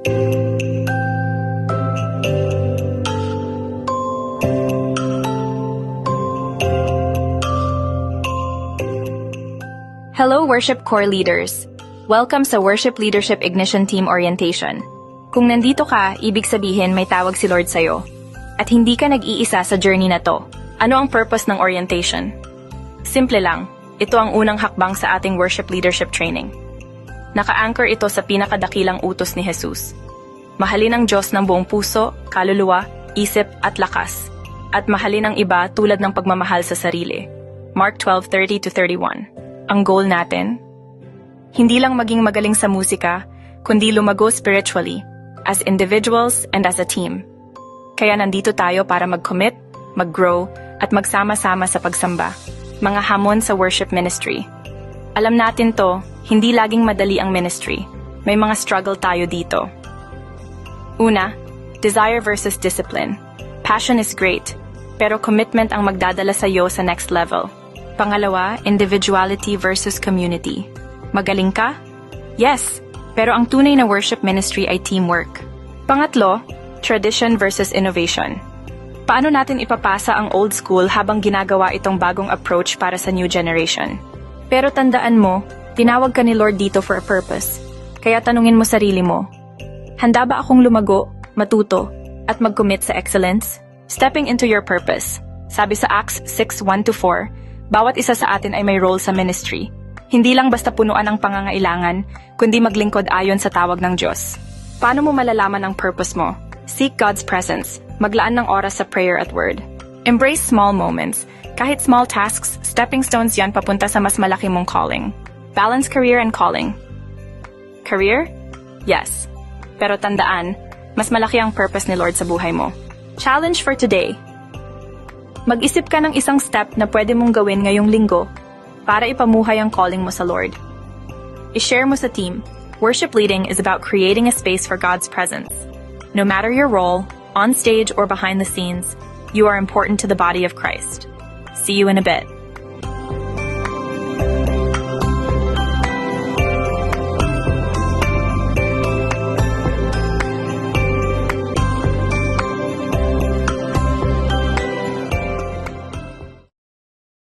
Hello Worship Core Leaders! Welcome sa Worship Leadership Ignition Team Orientation. Kung nandito ka, ibig sabihin may tawag si Lord sa'yo. At hindi ka nag-iisa sa journey na to. Ano ang purpose ng orientation? Simple lang, ito ang unang hakbang sa ating worship leadership training. Naka-anchor ito sa pinakadakilang utos ni Jesus. Mahalin ang Diyos ng buong puso, kaluluwa, isip at lakas. At mahalin ang iba tulad ng pagmamahal sa sarili. Mark 12:30-31. Ang goal natin? Hindi lang maging magaling sa musika, kundi lumago spiritually, as individuals and as a team. Kaya nandito tayo para mag-commit, mag-grow, at magsama-sama sa pagsamba. Mga hamon sa worship ministry. Alam natin to, hindi laging madali ang ministry. May mga struggle tayo dito. Una, desire versus discipline. Passion is great, pero commitment ang magdadala sa iyo sa next level. Pangalawa, individuality versus community. Magaling ka? Yes, pero ang tunay na worship ministry ay teamwork. Pangatlo, tradition versus innovation. Paano natin ipapasa ang old school habang ginagawa itong bagong approach para sa new generation? Pero tandaan mo, tinawag ka ni Lord dito for a purpose. Kaya tanungin mo sarili mo, handa ba akong lumago, matuto, at mag-commit sa excellence? Stepping into your purpose. Sabi sa Acts 6:1-4, bawat isa sa atin ay may role sa ministry. Hindi lang basta punuan ang pangangailangan, kundi maglingkod ayon sa tawag ng Diyos. Paano mo malalaman ang purpose mo? Seek God's presence. Maglaan ng oras sa prayer at word. Embrace small moments. Kahit small tasks, stepping stones yan papunta sa mas malaki mong calling. Balance career and calling. Career? Yes. Pero tandaan, mas malaki ang purpose ni Lord sa buhay mo. Challenge for today. Mag-isip ka ng isang step na pwede mong gawin ngayong linggo para ipamuhay ang calling mo sa Lord. I-share mo sa team. Worship leading is about creating a space for God's presence. No matter your role, on stage or behind the scenes, you are important to the body of Christ. See you in a bit.